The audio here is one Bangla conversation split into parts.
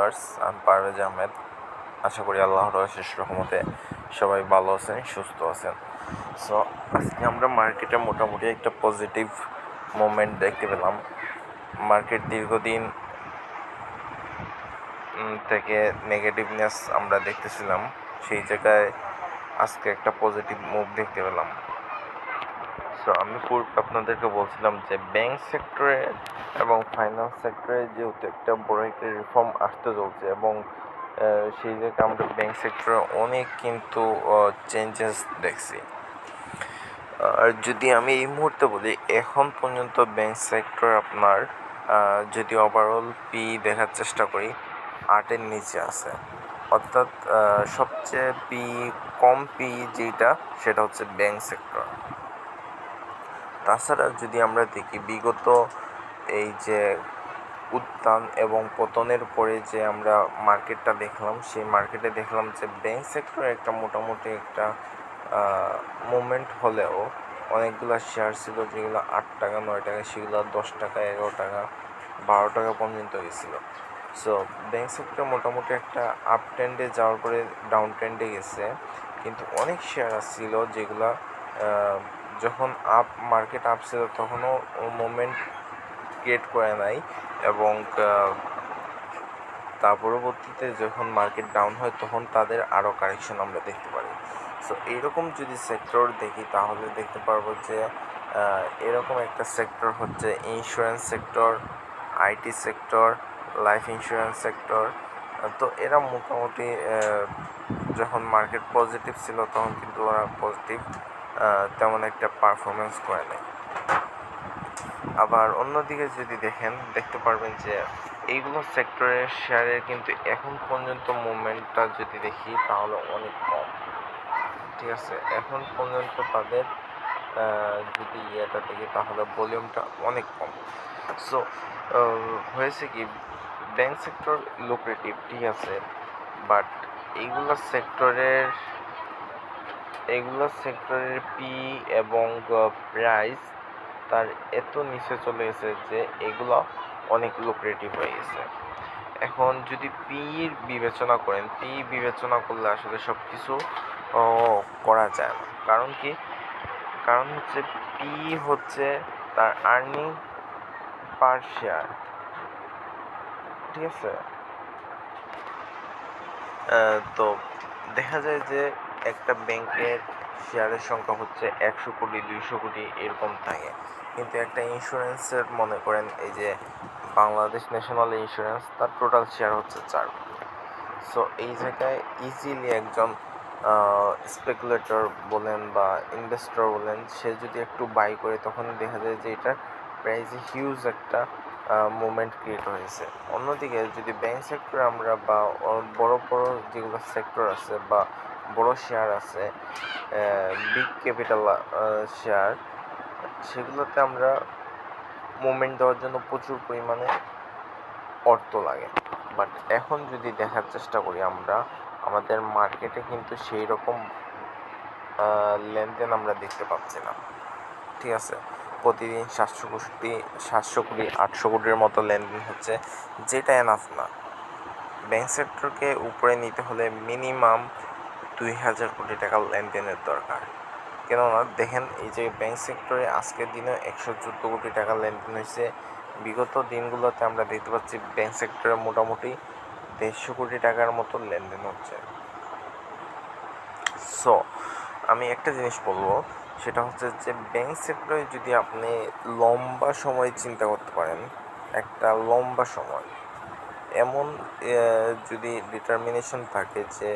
ভিউয়ার্স, আমি পারভেজ আহমেদ। আশা করি আল্লাহর অশেষ রহমতে সবাই ভালো আছেন, সুস্থ আছেন। সো আজকে আমরা মার্কেটে মোটামুটি একটা পজিটিভ মুভমেন্ট দেখতে পেলাম। মার্কেট দীর্ঘদিন থেকে নেগেটিভনেস আমরা দেখতেছিলাম, সেই জায়গায় আজকে একটা পজিটিভ মুভ দেখতে পেলাম। সো আমি আপনাদেরকে বলছিলাম যে ব্যাংক সেক্টরে এবং ফাইন্যান্স সেক্টরে যেহেতু একটা বড় একটা রিফর্ম আসতে চলছে, এবং সেই জায়গায় আমরা ব্যাংক সেক্টরে অনেক কিন্তু চেঞ্জেস দেখছি। আর যদি আমি এই মুহূর্তে বলি, এখন পর্যন্ত ব্যাংক সেক্টর আপনার যদি ওভারঅল পি দেখার চেষ্টা করি, 8-এর নিচে আছে। অর্থাৎ সবচেয়ে কম পি যেটা, সেটা হচ্ছে ব্যাংক সেক্টর। তাছাড়া যদি আমরা দেখি বিগত এই যে উত্থান এবং পতনের পরে যে আমরা মার্কেটটা দেখলাম, সেই মার্কেটে দেখলাম যে ব্যাংক সেক্টরে একটা মোটামুটি একটা মুভমেন্ট হলেও অনেকগুলো শেয়ার ছিল যেগুলো 8 টাকা 9 টাকা, সেগুলো 10 টাকা 11 টাকা 12 টাকা পর্যন্ত গেছিলো। সো ব্যাংক সেক্টর মোটামুটি একটা আপ ট্রেন্ডে যাওয়ার পরে ডাউন ট্রেন্ডে গেছে, কিন্তু অনেক শেয়ার আসছিল যেগুলা যখন মার্কেট আপ ছিল তখনও মুভমেন্ট ক্রিয়েট করে নাই, এবং তার পরবর্তীতে যখন মার্কেট ডাউন হয় তখন তাদের আরও কারেকশন আমরা দেখতে পারি। সো এইরকম যদি সেক্টর দেখি তাহলে দেখতে পারবো যে এরকম একটা সেক্টর হচ্ছে insurance sector, IT sector, life insurance sector. তো এরা মোটামুটি যখন মার্কেট পজিটিভ ছিল তখন কিন্তু ওরা পজিটিভ তেমন একটা পারফরমেন্স করে নেয়। আবার অন্যদিকে যদি দেখতে পারবেন যে এইগুলো সেক্টরের শেয়ারের কিন্তু এখন পর্যন্ত মুভমেন্টটা যদি দেখি তাহলে অনেক কম। ঠিক আছে, এখন পর্যন্ত তাদের যদি ইয়েটা দেখি তাহলে ভলিউমটা অনেক কম। সো হয়েছে কি, ব্যাংক সেক্টর লুক্রেটিভ, ঠিক আছে, বাট এইগুলো সেক্টরের পি এবং প্রাইস তার এত নিচে চলে গেছে যে এগুলো অনেক লুক্রেটিভ হয়ে গেছে। এখন যদি বিবেচনা করলে আসলে সব কিছু করা যায় না। কারণ হচ্ছে পি হচ্ছে তার আর্নিং পার শেয়ার, ঠিক আছে। তো দেখা যায় যে একটা ব্যাংকের শেয়ারের সংখ্যা হচ্ছে 100 কোটি 200 কোটি এরকম থাকে, কিন্তু একটা ইন্স্যুরেন্সের মনে করেন এই যে বাংলাদেশ ন্যাশনাল ইন্স্যুরেন্স, তার টোটাল শেয়ার হচ্ছে 4 কোটি। সো এই জায়গায় ইজিলি একজন স্পেকুলেটর বলেন বা ইনভেস্টর বলেন, সে যদি একটু বাই করে তখন দেখা যায় যে এটার প্রাইসে হিউজ একটা মুভমেন্ট ক্রিয়েট হয়েছে। অন্যদিকে যদি ব্যাংক সেক্টরে আমরা বা বড় বড় যেগুলো সেক্টর আছে বা বড় শেয়ার আছে, বিগ ক্যাপিটাল শেয়ার, সেগুলোতে আমরা মুভমেন্ট দেওয়ার জন্য প্রচুর পরিমাণে অর্থ লাগে। বাট এখন যদি দেখার চেষ্টা করি আমরা, আমাদের মার্কেটে কিন্তু সেই রকম লেনদেন আমরা দেখতে পাচ্ছি না, ঠিক আছে। প্রতিদিন 700 কোটি 800 কোটির মতো লেনদেন হচ্ছে, যেটা এনাফ না। ব্যাংক সেক্টরকে উপরে নিতে হলে মিনিমাম 2000 কোটি টাকা লেনদেনের দরকার। কেননা দেখেন, এই যে ব্যাংক সেক্টরে আজকের দিনে 114 কোটি টাকা লেনদেন হয়েছে। বিগত দিনগুলোতে আমরা দেখতে পাচ্ছি ব্যাংক সেক্টরে মোটামুটি 150 কোটি টাকার মতো লেনদেন হচ্ছে। সো আমি একটা জিনিস বলবো, সেটা হচ্ছে যে ব্যাংক সেক্টরে যদি আপনি লম্বা সময় চিন্তা করতে পারেন, একটা লম্বা সময় এমন যদি ডিটারমিনেশন থাকে যে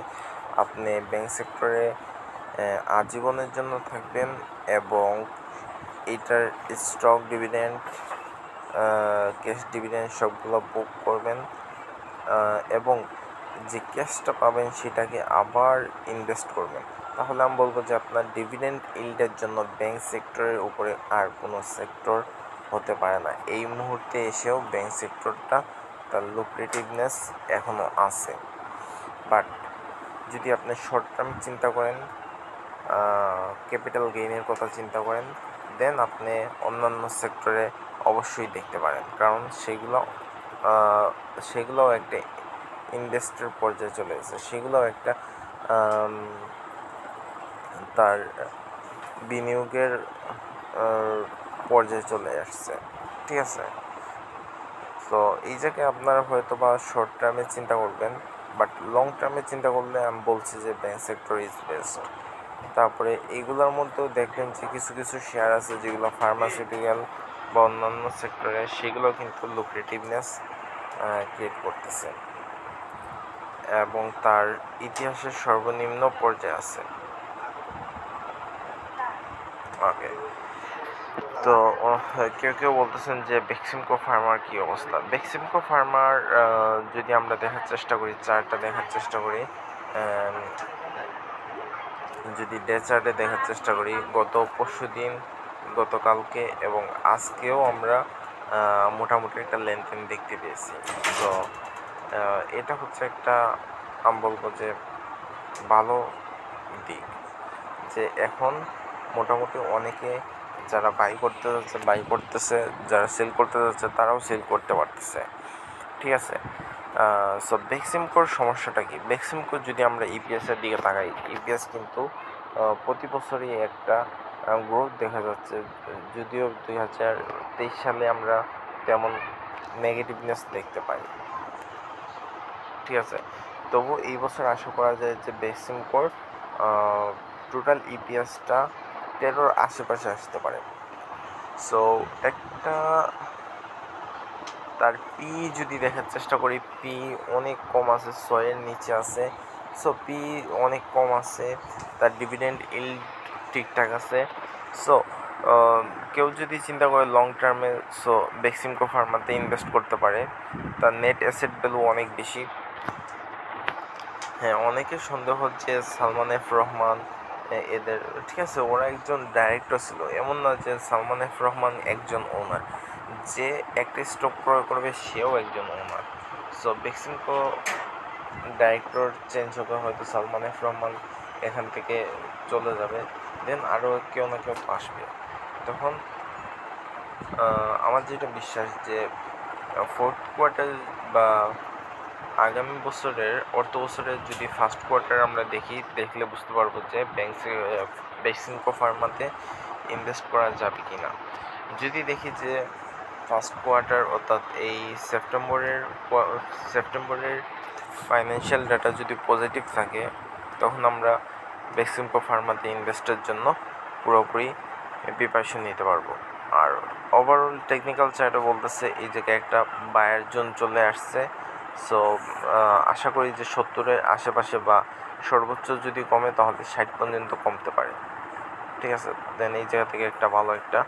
আপনি ব্যাংক সেক্টরে আজীবনের জন্য থাকবেন এবং এইটার স্টক ডিভিডেন্ড, ক্যাশ ডিভিডেন্ড সবগুলো বুক করবেন, এবং যে ক্যাশটা পাবেন সেটাকে আবার ইনভেস্ট করবেন, তাহলে আমি বলবো যে আপনার ডিভিডেন্ড ইল্ডের জন্য ব্যাংক সেক্টরের উপরে আর কোনো সেক্টর হতে পারে না। এই মুহূর্তে এসেও ব্যাংক সেক্টরটা তার লুক্রেটিভনেস এখনও আছে। বাট যদি আপনি শর্ট টার্ম চিন্তা করেন, ক্যাপিটাল গেইনের কথা চিন্তা করেন, দেন আপনি অন্যান্য সেক্টরে অবশ্যই দেখতে পারেন, কারণ সেগুলোও একটা ইনভেস্টের পর্যায়ে চলে গেছে, সেগুলো একটা তার বিনিয়োগের পর্যায়ে চলে আসছে। ঠিক আছে, তো এই জায়গায় আপনারা হয়তো বা শর্ট টার্মে চিন্তা করবেন, বাট লং টার্মে চিন্তা করলে আমি বলছি যে ব্যাংক সেক্টর ইজ বেস্ট। তারপরে এইগুলোর মধ্যেও দেখবেন যে কিছু কিছু শেয়ার আছে যেগুলো ফার্মাসিউটিক্যাল বা অন্যান্য সেক্টরে, সেগুলো কিন্তু লুক্রেটিভনেস ক্রিয়েট করতেছে এবং তার ইতিহাসের সর্বনিম্ন পর্যায়ে আছে। ওকে, তো কেউ কেউ বলতেছেন যে বেক্সিমকো ফার্মার কী অবস্থা। বেক্সিমকো ফার্মার যদি আমরা দেখার চেষ্টা করি, চার্টটা দেখার চেষ্টা করি, যদি ডে চার্টে দেখার চেষ্টা করি, গত পরশুদিন, গতকালকে এবং আজকেও আমরা মোটামুটি একটা লেনদেন দেখতে পেয়েছি। তো এটা হচ্ছে একটা, আমি বলবো যে ভালো দিক, যে এখন মোটামুটি অনেকে যারা বাই করতে যাচ্ছে বাই করতেছে, যারা সেল করতে যাচ্ছে তারাও সেল করতে পারতেছে। ঠিক আছে, সো বেক্সিমকোর সমস্যাটা কি? বেক্সিমকোর যদি আমরা ইপিএসের দিকে তাকাই, ইপিএস কিন্তু প্রতি বছরই একটা গ্রোথ দেখা যাচ্ছে, যদিও 2023 সালে আমরা তেমন নেগেটিভনেস দেখতে পাই। ঠিক আছে, তবু এই বছর আশা করা যায় যে বেক্সিমকোর টোটাল ইপিএসটা 13-র আশেপাশে আসতে পারে। সো একটা তার পি যদি দেখার চেষ্টা করি, পি অনেক কম আছে, 6-এর নিচে আছে। সো পি অনেক কম আছে, তার ডিভিডেন্ড ইল্ড ঠিকঠাক আছে। সো কেউ যদি চিন্তা করে লং টার্মে, সো বেক্সিমকো ফার্মাতে ইনভেস্ট করতে পারে। তার নেট অ্যাসেট ভ্যালু অনেক বেশি। হ্যাঁ, অনেকের সন্দেহ হচ্ছে সালমান এফ রহমান এদের, ঠিক আছে, ওরা একজন ডাইরেক্টর ছিল, এমন না যে সালমান এফ রহমান একজন ওনার, যে একটা স্টক ক্রয় করবে সেও একজন ওনার। সো বেক্সিমকো ডাইরেক্টর চেঞ্জ হবে, হয়তো সালমান এফ রহমান এখান থেকে চলে যাবে, দেন আরও কেউ না কেউ আসবে। তখন আমার যেটা বিশ্বাস যে ফোর্থ কোয়ার্টার বা আগামী বছরের অর্থ বছরের যদি ফার্স্ট কোয়ার্টার আমরা দেখলে বুঝতে পারবো যে বেক্সিমকো ফার্মাতে ইনভেস্ট করা যাবে কি না। যদি দেখি যে ফার্স্ট কোয়ার্টার অর্থাৎ এই সেপ্টেম্বরের ফাইন্যান্সিয়াল ডাটা যদি পজিটিভ থাকে, তখন আমরা বেক্সিমকো ফার্মাতে ইনভেস্টের জন্য পুরোপুরি প্রিপারেশন নিতে পারবো। আর ওভারঅল টেকনিক্যাল চার্টে বলতেছে এই জায়গায় একটা বায়ার জোন চলে আসছে। সো আশা করি যে 70-এর আশেপাশে বা সর্বোচ্চ যদি কমে তাহলে 60 পর্যন্ত কমতে পারে। ঠিক আছে, দেন এই জায়গা থেকে একটা ভালো একটা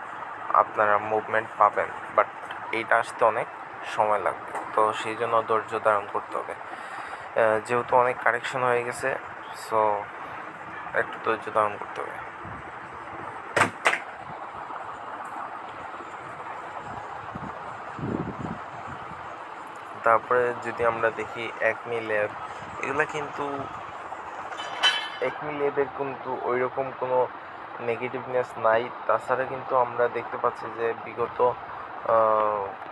আপনারা মুভমেন্ট পাবেন, বাট এইটা আসতে অনেক সময় লাগবে, তো সেই জন্য ধৈর্য ধারণ করতে হবে। যেহেতু অনেক কারেকশন হয়ে গেছে, সো একটু ধৈর্য ধারণ করতে হবে। তারপরে যদি আমরা দেখি একমি ল্যাব, এগুলো কিন্তু একমি ল্যাবের কিন্তু ওই রকম কোনো নেগেটিভনেস নাই। তাছাড়া কিন্তু আমরা দেখতে পাচ্ছি যে বিগত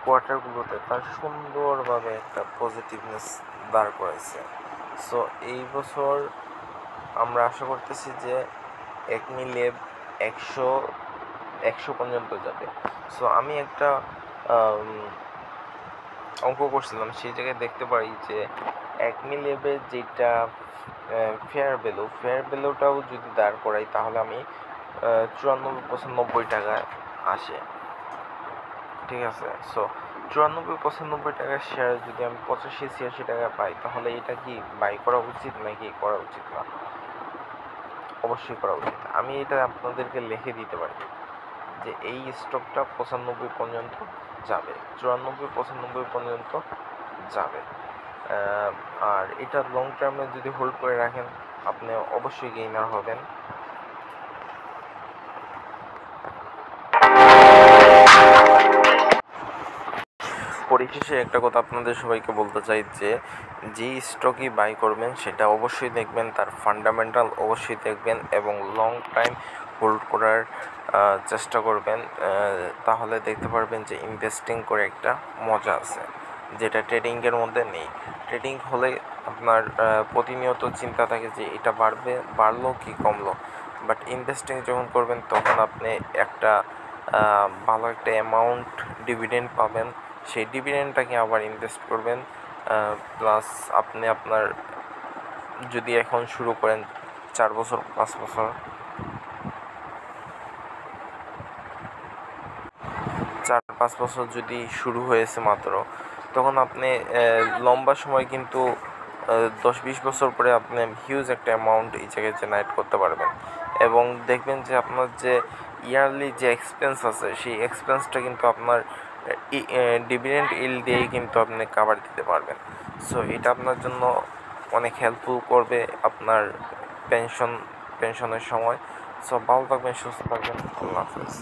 কোয়ার্টারগুলোতে তার সুন্দরভাবে একটা পজিটিভনেস দাঁড় করাইছে। সো এই বছর আমরা আশা করতেছি যে একমি ল্যাব 100 পর্যন্ত যাবে। সো আমি একটা অঙ্ক করছিলাম, সেই জায়গায় দেখতে পারি যে একমি ল্যাবের যেটা ফেয়ার ভ্যালুটাও যদি দাঁড় করাই তাহলে আমি 94-95 টাকা আসে। ঠিক আছে, সো 94-95 টাকার শেয়ার যদি আমি 85-86 টাকা পাই, তাহলে এটা কি বাই করা উচিত নাকি করা উচিত না? অবশ্যই করা উচিত। আমি এটা আপনাদেরকে লিখে দিতে পারি যে এই স্টকটা 95 পর্যন্ত যাবে, 94-95 পর্যন্ত যাবে। আর এটা লং টার্মে যদি হোল্ড করে রাখেন আপনি অবশ্যই গেইনার হবেন। পরিশেষে একটা কথা আপনাদের সবাইকে বলতে চাই যে যেই স্টকই বাই করবেন সেটা অবশ্যই দেখবেন, তার ফান্ডামেন্টাল অবশ্যই দেখবেন এবং লং টাইম হোল্ড করার চেষ্টা করবেন, তাহলে দেখতে পারবেন যে ইনভেস্টিং করে একটা মজা আছে। যেটা ট্রেডিংয়ের মধ্যে নেই। ট্রেডিং হলে আপনার প্রতিনিয়ত চিন্তা থাকে যে এটা বাড়লো কি কমলো, বাট ইনভেস্টিং যখন করবেন তখন আপনি একটা ভালো একটা অ্যামাউন্ট ডিভিডেন্ড পাবেন, সেই ডিভিডেন্ডটাকে আবার ইনভেস্ট করবেন। প্লাস আপনি আপনার যদি এখন শুরু করেন 4 বছর 5 বছর 4-5 বছর যদি শুরু হয়েছে মাত্র, তখন আপনি লম্বা সময় কিন্তু 10-20 বছর পরে আপনি হিউজ একটা অ্যামাউন্ট এই জায়গায় জেনারেট করতে পারবেন, এবং দেখবেন যে আপনার যে ইয়ারলি যে এক্সপেন্স আছে সেই এক্সপেন্সটা কিন্তু আপনার ডিভিডেন্ড ইল্ড দিয়েই কিন্তু আপনি কাভার দিতে পারবেন। সো এটা আপনার জন্য অনেক হেল্পফুল করবে আপনার পেনশনের সময়। সো ভালো থাকবেন, সুস্থ থাকবেন, আল্লাহ হাফেজ।